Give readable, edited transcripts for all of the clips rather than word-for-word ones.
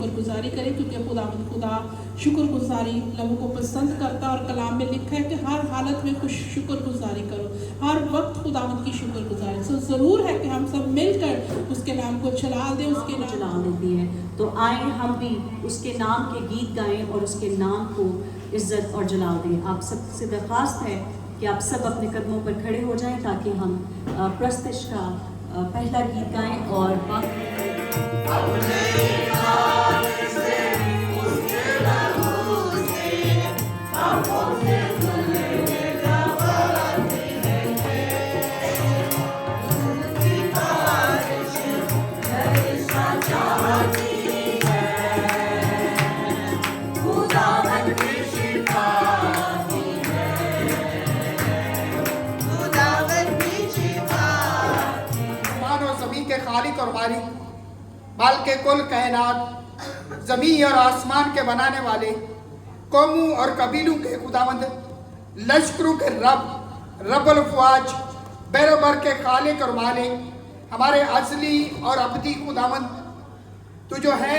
शुक्रगुजारी करें, क्योंकि खुदा शुक्रगुजारी लोगों को पसंद करता है और कलाम में लिखा है कि हर हालत में कुछ शुक्रगुजारी करो, हर वक्त खुदावंद की शुक्रगुजारी। सो ज़रूर है कि हम सब मिलकर उसके नाम को चला दें, उसके नाम चला देती है। तो आए हम भी उसके नाम के गीत गाएं और उसके नाम को इज्जत और जलाल दें। आप सबसे दरख्वास्त है कि आप सब अपने कदमों पर खड़े हो जाएं ताकि हम प्रस्तिश का पहला गीत गाएं और खालिक और मालिक, माल के कुल कायनात, ज़मीन और आसमान के बनाने वाले, कौमों और कबीलों के खुदावंद, लश्करों के रब्बुल फ़वाज, बैरबर के खालिक और मालिक, हमारे अज़ली और अबदी खुदावंद तू जो है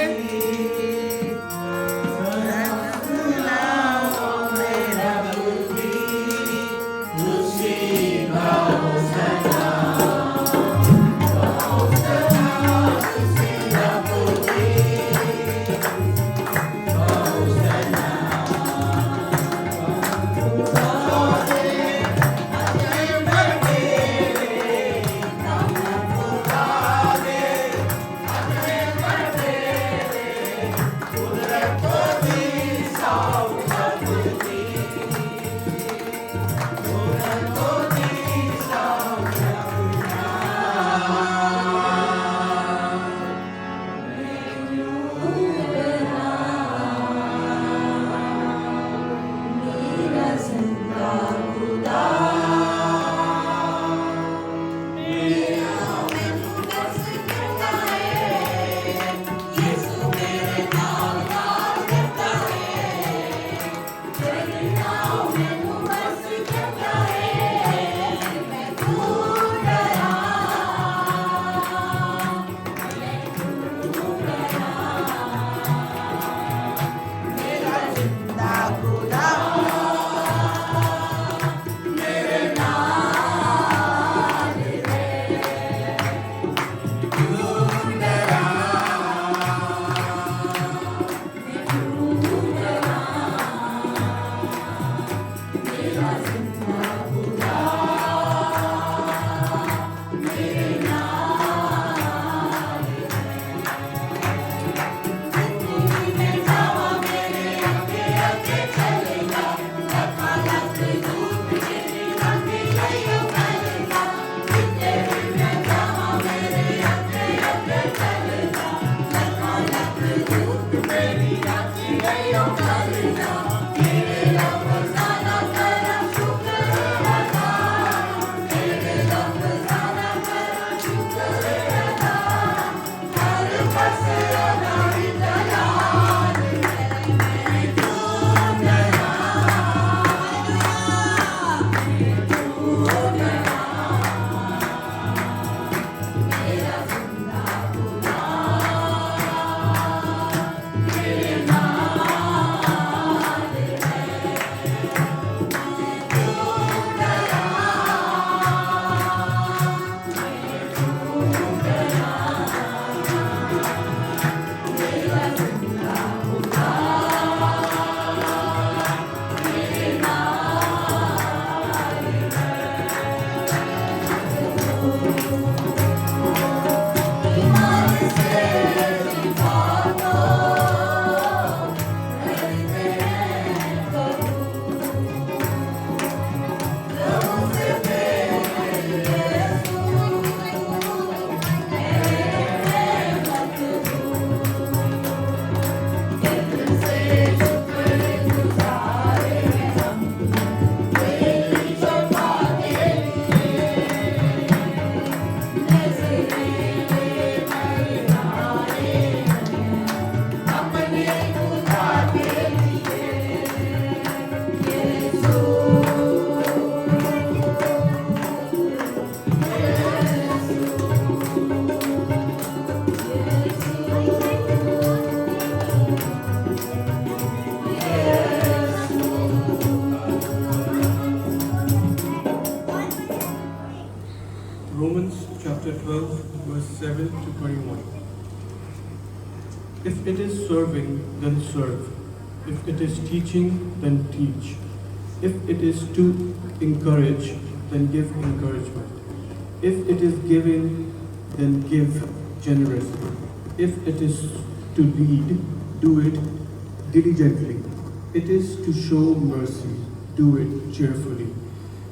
7 to 21. If it is serving, then serve. If it is teaching, then teach. If it is to encourage, then give encouragement. If it is giving, then give generously. If it is to lead, do it diligently. It is to show mercy, do it cheerfully.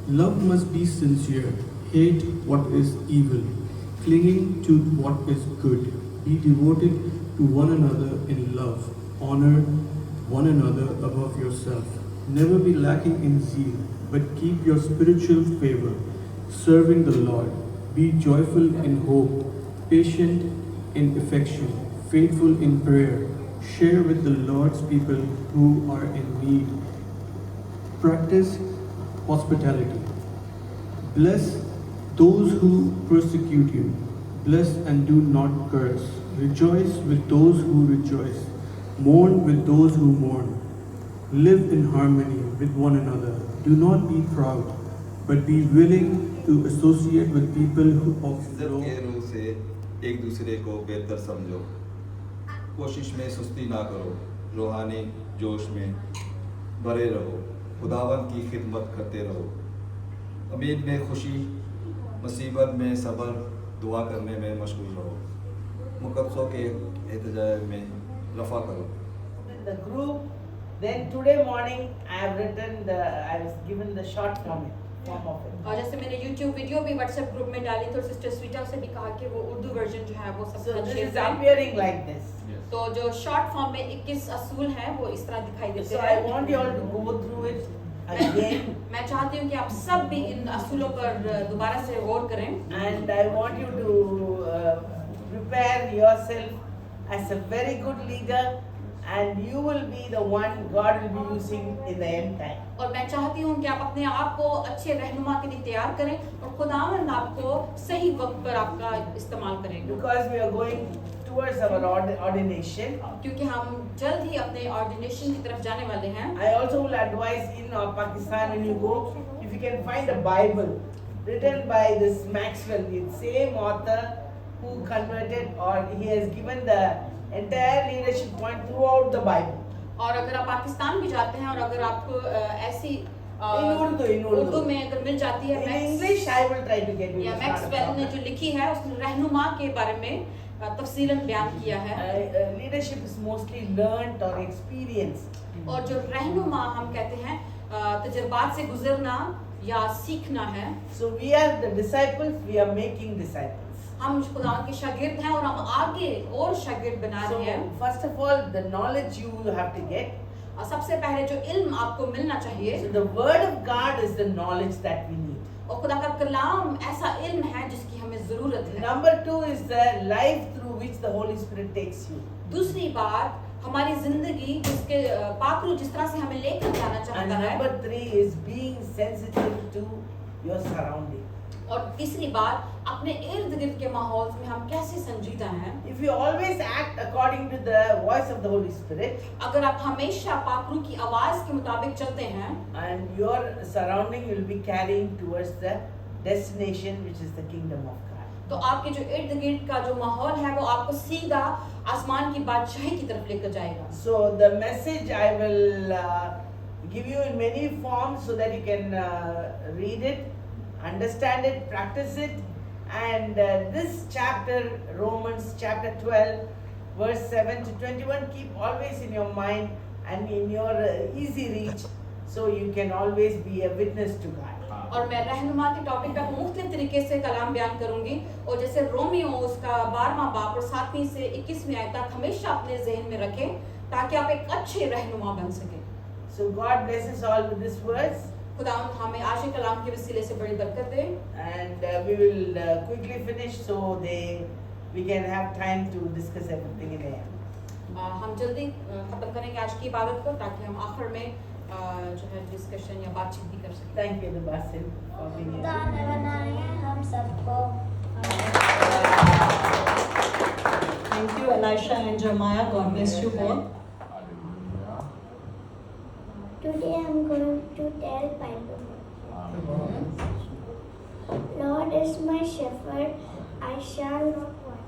Love must be sincere, hate what is evil, clinging to what is good. Be devoted to one another in love, honor one another above yourself. Never be lacking in zeal, but keep your spiritual favor, serving the Lord. Be joyful in hope, patient in affection, faithful in prayer. Share with the Lord's people who are in need. Practice hospitality. Bless those who persecute you. Bless and do not curse. Rejoice with those who rejoice. Mourn with those who mourn. Live in harmony with one another. Do not be proud, but be willing to associate with people who of इज्जत low. के रूह से एक दूसरे को बेहतर समझो। कोशिश में सुस्ती ना करो, रूहानी जोश में भरे रहो, खुदावन की खिदमत करते रहो। उम्मीद में खुशी, मुसीबत में सब्र, दुआ करने में मशगूल रहो। मुकद्दसों के एहतजाज में रफ़ा करो। The group, then today morning I was given the short form of it. और जैसे मैंने YouTube वीडियो भी WhatsApp ग्रुप में डाली तो सिस्टर स्वीटा से भी कहा कि वो उर्दू वर्जन जो है वो सब So this शेयर is करें। appearing like this. तो जो शॉर्ट फॉर्म में 21 असूल हैं वो इस तरह दिखाई देते So I want you all to go through it again मैं चाहती हूँ कि आप सब भी इन असूलों पर दोबारा से गौर करें and I want you to prepare yourself as a very good leader and you will be the one God will be using in the end time. और मैं चाहती हूँ कि आप अपने आप को अच्छे रहनुमा के लिए तैयार करें और खुदावंद आपको सही वक्त पर आपका इस्तेमाल करेंगे Because we are going towards our ordination. क्योंकि हम जल्द ही अपने ऑर्डिनेशन की तरफ जाने वाले हैं। I also will advise in Pakistan when you go, if you can find a Bible written by this Maxwell, the same author who converted or he has given the entire leadership point throughout the Bible. और अगर आप पाकिस्तान भी जाते हैं और अगर आपको ऐसी in Urdu. उर्दू में अगर मिल जाती है In English, I will try to get you. या मैक्सवेल ने जो लिखी है उसने रहनुमा के बारे में तफसीलन बयान किया है Leadership is mostly learnt or experienced. और जो रहनुमा हम कहते हैं तजुर्बात से गुजरना या सीखना है So we are the disciples, we are making disciples. हम खुदावंद के शागिर्द हैं और हम आगे और शागिर्द बना So रहे हैं first of all, the knowledge you have to get. और सबसे पहले जो इल्म आपको मिलना चाहिए So the word of God is the knowledge that we need. और खुदा का कलाम ऐसा इल्म है जिसकी हमें जरूरत है Number 2 is the life through which the Holy Spirit takes you. दूसरी बात हमारी जिंदगी जिसके पाकरू जिस तरह से हमें लेकर जाना And चाहता है number 3 is being sensitive to your surrounding. और तीसरी बात अपने इर्द गिर्द के माहौल में हम कैसे संजीदा हैं If you always act according to the voice of the Holy Spirit अगर आप हमेशा पाकरू की आवाज के मुताबिक चलते हैं and your surrounding will be carrying towards the destination which is the kingdom of God. तो आपके जो इर्द गिर्द का जो माहौल है वो आपको सीधा आसमान की बादशाही की तरफ लेकर जाएगा So the message I will give you in many forms so that you can read it, understand it, practice it. And this chapter, Romans chapter 12, verse 7 to 21, keep always in your mind and in your easy reach so you can always be a witness to God. और मैं रहनुमा के topic पे मुख्तलिफ तरीके से कलाम बयान करूंगी और जैसे रोमियो उसका 12वां बाब और 7वीं से 21वीं आयत तक हमेशा अपने ज़हन में रखें ताकि आप एक अच्छे रहनुमा बन सकें So God bless us all with these words. खुदावंद हमें आज के कलाम के वसीले से बड़ी बरकत दे And we will quickly finish so we can have time to discuss everything in the end. हम जल्दी खत्म करेंगे आज की इबादत को ताकि हम आखिर में जो है डिस्कशन या बातचीत भी कर सकें Thank you, Basil, for being here. दाने बनाए हम सबको Thank you, Elisha and Jeremiah. God bless you both. Today I'm going to tell Bible. Lord is my shepherd, I shall not want.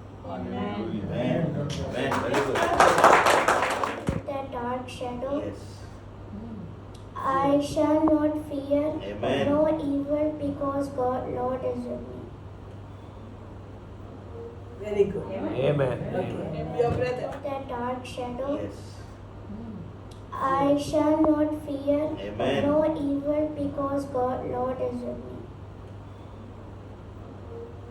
the dark shadow. Yes. I shall not fear Amen. no evil because God, Lord is with me. Very good. Amen. Okay. Your brother. The dark shadow. Yes. I shall not fear Amen. no evil because God, Lord is with me.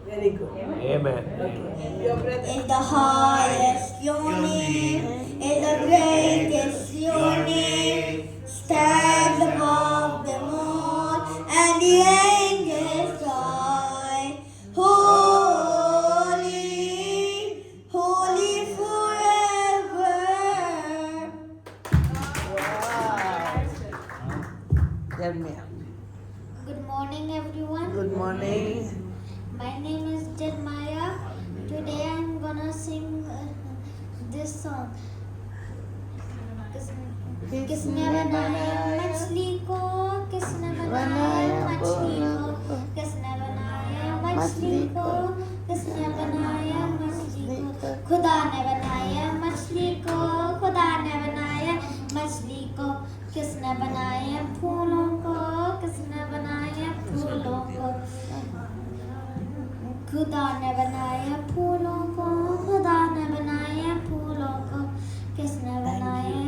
Very good. Amen. Okay. Your brother. In the highest your name, in the greatest your name, stands above them all, and the angels cry, holy, holy forever. Tell me. Good morning, everyone. Good morning. My name is Jeremiah. Today I'm gonna sing this song. किसने बनाया मछली को, किसने बनाया मछली को, किसने बनाया मछली को, किसने बनाया मछली को, खुदा ने बनाया मछली को, खुदा ने बनाया मछली को, किसने बनाया फूलों को, किसने बनाया फूलों को, खुदा ने बनाया फूलों को, खुदा ने बनाया फूलों को, किसने बनाया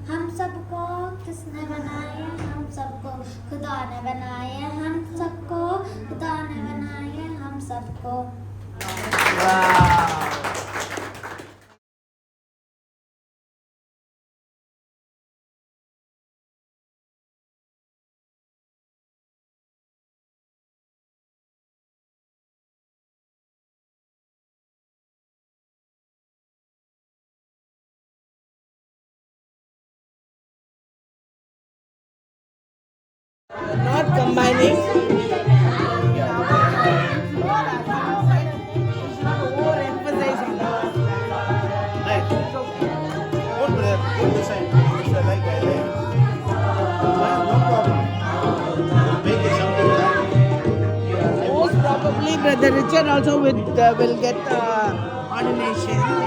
हम सबको, किसने बनाया हम सबको, खुदा ने बनाया हम सबको, खुदा ने बनाया हम सबको. Not combining. Overemphasize on that. Nice. Good, brother. Good design. If you like, I like. No problem. Make it something like Most probably, Brother Richard also will get ordination.